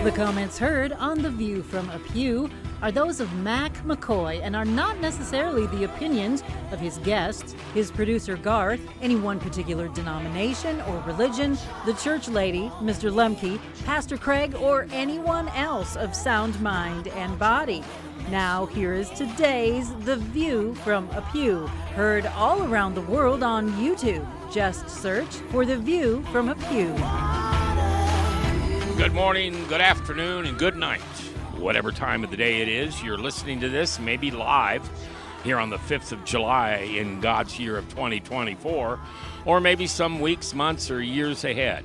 The comments heard on The View from A Pew are those of Mac McCoy and are not necessarily the opinions of his guests, his producer Garth, any one particular denomination or religion, the church lady, Mr. Lemke, Pastor Craig, or anyone else of sound mind and body. Now, here is today's The View from A Pew, heard all around the world on YouTube. Just search for The View from A Pew. Good morning, good afternoon, and good night. Whatever time of the day it is, you're listening to this, maybe live, here on the 5th of July in God's year of 2024, or maybe some weeks, months, or years ahead.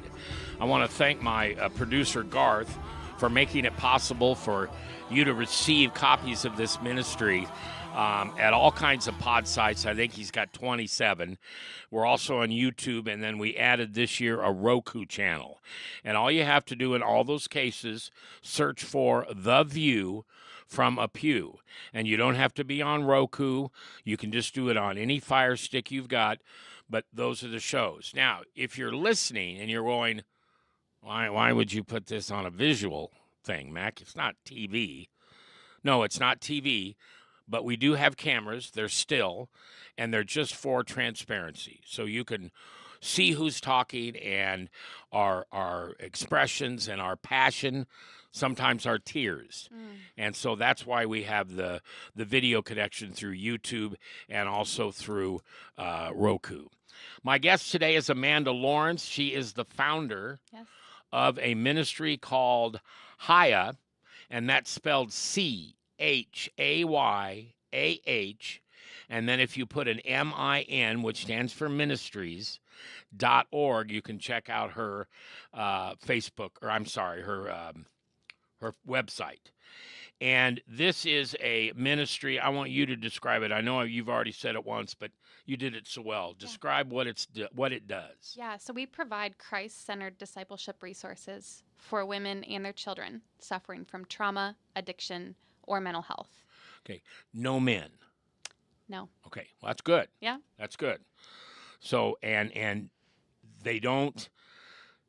I want to thank my producer, Garth, for making it possible for you to receive copies of this ministry at all kinds of pod sites. I think he's got 27. We're also on YouTube, and then we added this year a Roku channel. And all you have to do in all those cases, search for The View from A Pew. And you don't have to be on Roku. You can just do it on any Fire Stick you've got, but those are the shows. Now, if you're listening and you're going, why would you put this on a visual thing, Mac? It's not TV. No, it's not TV. But we do have cameras. They're still, and they're just for transparency. So you can see who's talking and our expressions and our passion, sometimes our tears. And so that's why we have the video connection through YouTube and also through Roku. My guest today is Amanda Lawrence. She is the founder of a ministry called Haya, and that's spelled CHAYAH, and then if you put an MIN, which stands for ministries.org, you can check out her Facebook, or I'm sorry, her website. And this is a ministry. I want you to describe it. I know you've already said it once, but you did it so well. Describe what it does. Yeah, so we provide Christ-centered discipleship resources for women and their children suffering from trauma, addiction, or mental health. Okay. No men. No. Okay. Well, that's good. Yeah. That's good. So, and they don't,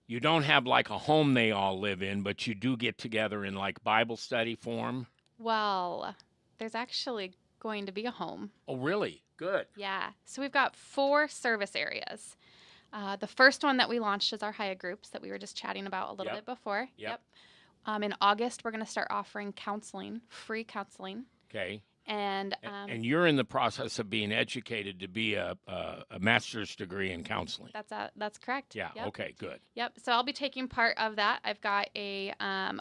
you don't have like a home they all live in, but you do get together in like Bible study form. Well, there's actually going to be a home. Oh, really? Good. Yeah. So we've got 4 service areas. The first one that we launched is our Haya groups that we were just chatting about a little bit before. Yep. In August, we're going to start offering counseling, free counseling. Okay. And you're in the process of being educated to be a master's degree in counseling. That's correct. Yeah. Yep. Okay. Good. Yep. So I'll be taking part of that. I've got a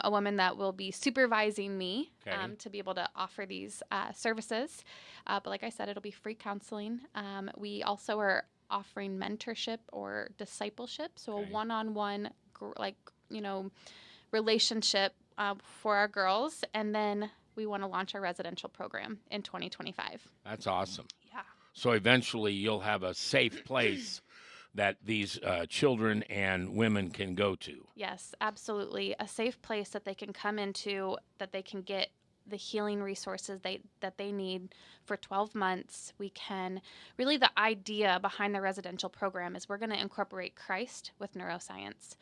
woman that will be supervising me to be able to offer these services. But like I said, it'll be free counseling. We also are offering mentorship or discipleship, so a one-on-one relationship for our girls, and then we want to launch our residential program in 2025. That's awesome. Yeah. So eventually you'll have a safe place that these children and women can go to. Yes, absolutely. A safe place that they can come into, that they can get the healing resources that they need for 12 months. We can, really the idea behind the residential program is we're going to incorporate Christ with neuroscience.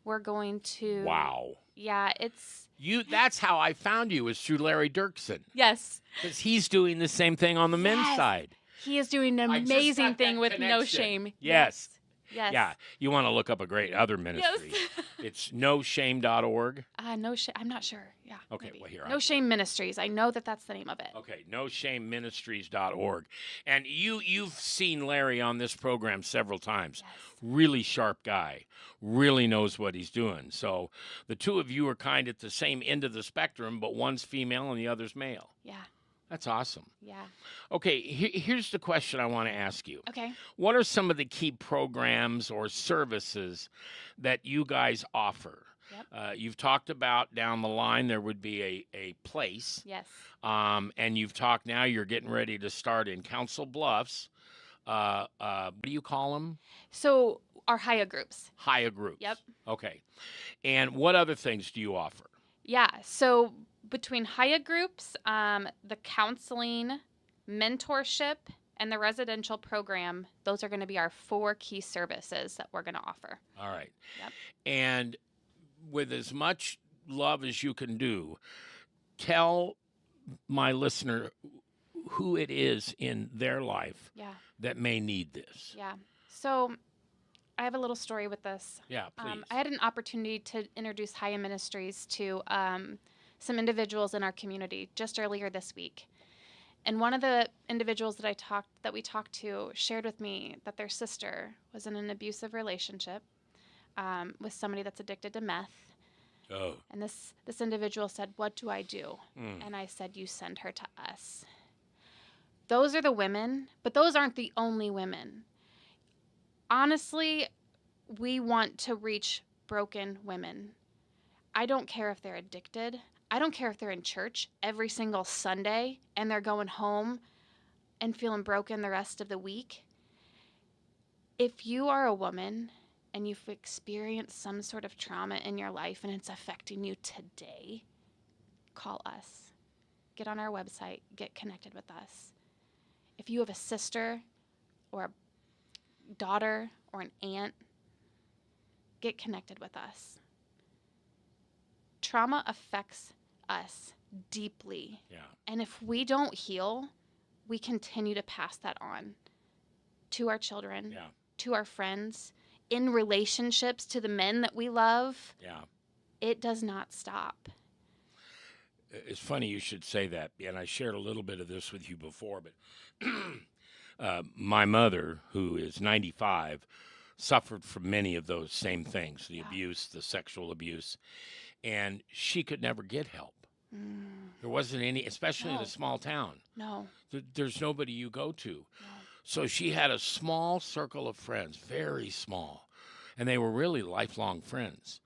We're going to... Wow. Yeah, it's... That's how I found you, is through Larry Dirksen. Yes. Because he's doing the same thing on the men's side. He is doing an amazing thing with No Shame. Yes. Yes. Yeah. You want to look up a great other ministry. Yes. It's noshame.org. No Shame. I'm not sure. Yeah. Okay. Maybe. Well, here. No Shame Ministries. I know that's the name of it. Okay. Noshameministries.org. And you've seen Larry on this program several times. Yes. Really sharp guy. Really knows what he's doing. So the two of you are kind of at the same end of the spectrum, but one's female and the other's male. Yeah. That's awesome. Yeah. Okay, here's the question I want to ask you. Okay. What are some of the key programs or services that you guys offer? Yep. You've talked about down the line there would be a place. Yes. And you've talked now you're getting ready to start in Council Bluffs. What do you call them? So our Haya groups. Haya groups. Yep. Okay. And what other things do you offer? Yeah. So between Haya groups, the counseling, mentorship, and the residential program, those are going to be our 4 key services that we're going to offer. All right. Yep. And with as much love as you can do, tell my listener who it is in their life Yeah. that may need this. Yeah. So I have a little story with this. Yeah, please. I had an opportunity to introduce Haya Ministries to some individuals in our community just earlier this week. And one of the individuals that we talked to shared with me that their sister was in an abusive relationship with somebody that's addicted to meth. Oh. And this individual said, "What do I do?" And I said, "You send her to us." Those are the women, but those aren't the only women. Honestly, we want to reach broken women. I don't care if they're addicted. I don't care if they're in church every single Sunday and they're going home and feeling broken the rest of the week. If you are a woman and you've experienced some sort of trauma in your life and it's affecting you today, call us. Get on our website. Get connected with us. If you have a sister or a daughter or an aunt, get connected with us. Trauma affects us deeply. Yeah. And if we don't heal, we continue to pass that on to our children, to our friends, in relationships, to the men that we love. Yeah. It does not stop. It's funny you should say that, and I shared a little bit of this with you before, but my mother, who is 95, suffered from many of those same things, the abuse, the sexual abuse, and she could never get help. There wasn't any, especially in a small town. No. There's nobody you go to. No. So she had a small circle of friends, very small, and they were really lifelong friends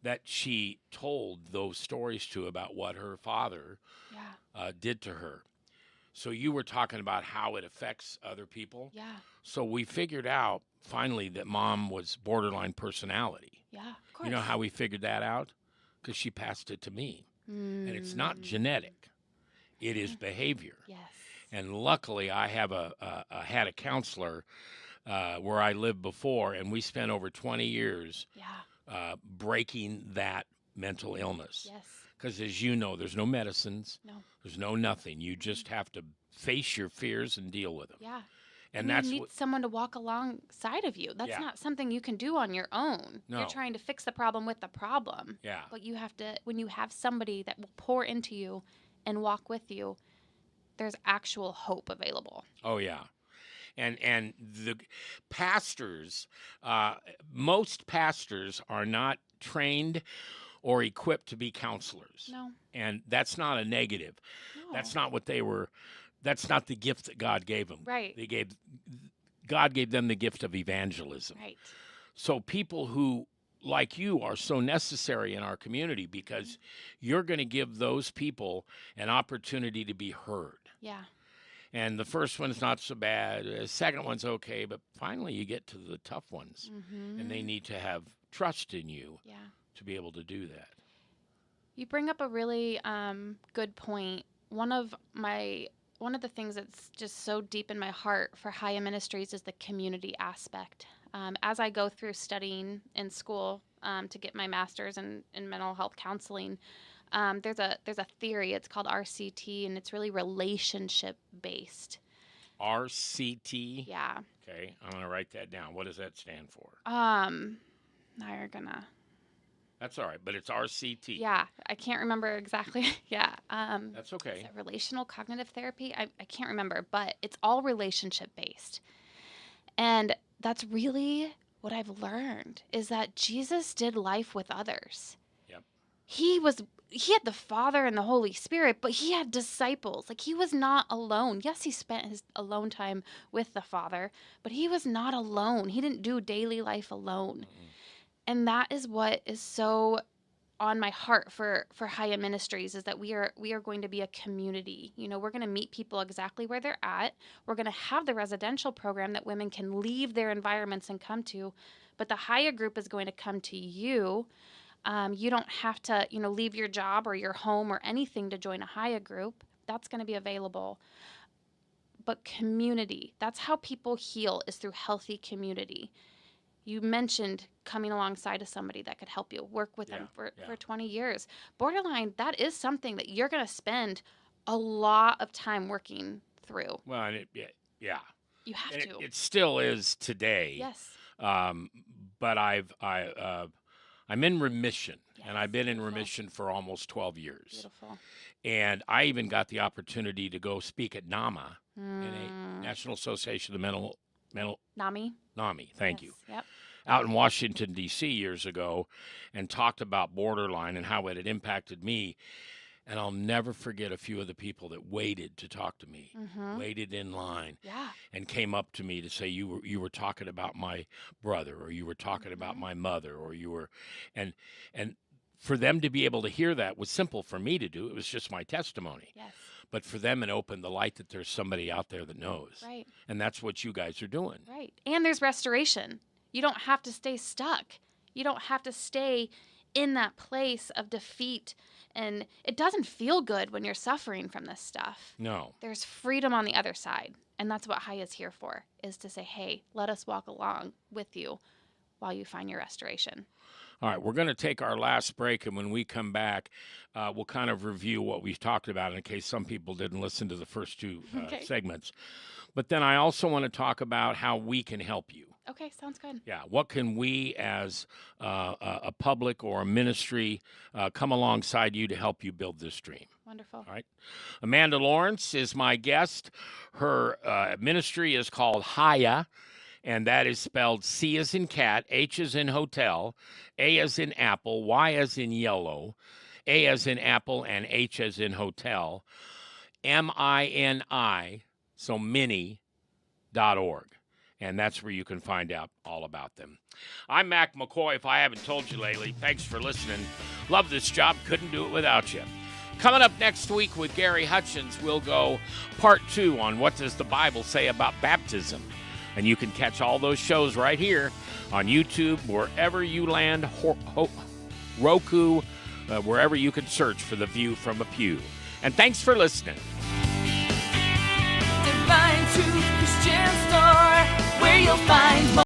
that she told those stories to about what her father did to her. So you were talking about how it affects other people. Yeah. So we figured out finally that Mom was borderline personality. Yeah, of course. You know how we figured that out? Because she passed it to me. And it's not genetic. It is behavior. Yes. And luckily, I have had a counselor where I lived before, and we spent over 20 years breaking that mental illness. Yes. Because as you know, there's no medicines. No. There's no nothing. You just have to face your fears and deal with them. Yeah. And you that's need what, someone to walk alongside of you. That's not something you can do on your own. No. You're trying to fix the problem with the problem. Yeah. But you have to, when you have somebody that will pour into you and walk with you, there's actual hope available. Oh, yeah. And the pastors, most pastors are not trained or equipped to be counselors. No. And that's not a negative. No. That's not what they were. That's not the gift that God gave them. Right. God gave them the gift of evangelism. Right. So people who, like you, are so necessary in our community because you're going to give those people an opportunity to be heard. Yeah. And the first one's not so bad. The second one's okay. But finally, you get to the tough ones. And they need to have trust in you to be able to do that. You bring up a really good point. One of the things that's just so deep in my heart for Haya Ministries is the community aspect. As I go through studying in school to get my master's in mental health counseling, there's a theory. It's called RCT, and it's really relationship based. RCT? Yeah. Okay, I'm going to write that down. What does that stand for? Now you're gonna. That's all right, but it's RCT. Yeah, I can't remember exactly. Yeah. That's okay. Is it relational cognitive therapy? I can't remember, but it's all relationship based. And that's really what I've learned is that Jesus did life with others. Yep. He had the Father and the Holy Spirit, but he had disciples. Like, he was not alone. Yes, he spent his alone time with the Father, but he was not alone. He didn't do daily life alone. Mm-hmm. And that is what is so on my heart for Haya Ministries is that we are going to be a community. You know, we're going to meet people exactly where they're at. We're going to have the residential program that women can leave their environments and come to, but the Haya group is going to come to you. You don't have to, leave your job or your home or anything to join a Haya group. That's going to be available. But community, that's how people heal, is through healthy community. You mentioned coming alongside of somebody that could help you work with them for 20 years. Borderline, that is something that you're going to spend a lot of time working through. Well, and You have and to. it still is today. Yes. But I'm in remission, Yes, and I've been in beautiful. remission for almost 12 years. Beautiful. And I even got the opportunity to go speak at NAMA, National Association of Mental NAMI. Thank you. Yep. Out in Washington, D.C. years ago, and talked about borderline and how it had impacted me. And I'll never forget a few of the people that waited to talk to me, waited in line, Yeah. and came up to me to say, you were talking about my brother, or you were talking about my mother, or you were, and for them to be able to hear that was simple for me to do. It was just my testimony. Yes. But for them, it opened the light that there's somebody out there that knows. Right. And that's what you guys are doing. Right. And there's restoration. You don't have to stay stuck. You don't have to stay in that place of defeat. And it doesn't feel good when you're suffering from this stuff. No. There's freedom on the other side. And that's what High is here for, is to say, hey, let us walk along with you while you find your restoration. All right, we're going to take our last break, and when we come back, we'll kind of review what we've talked about in case some people didn't listen to the first two segments. But then I also want to talk about how we can help you. Okay, sounds good. Yeah, what can we as a public or a ministry come alongside you to help you build this dream? Wonderful. All right. Amanda Lawrence is my guest. Her ministry is called Haya, and that is spelled C as in cat, H as in hotel, A as in apple, Y as in yellow, A as in apple, and H as in hotel, MINI, so mini.org. And that's where you can find out all about them. I'm Mac McCoy, if I haven't told you lately. Thanks for listening. Love this job. Couldn't do it without you. Coming up next week with Gary Hutchins, we'll go part 2 on what does the Bible say about baptism. And you can catch all those shows right here on YouTube, wherever you land, Roku, wherever you can search for The View from a Pew. And thanks for listening. Divine Truth Christian Store, where you'll find more.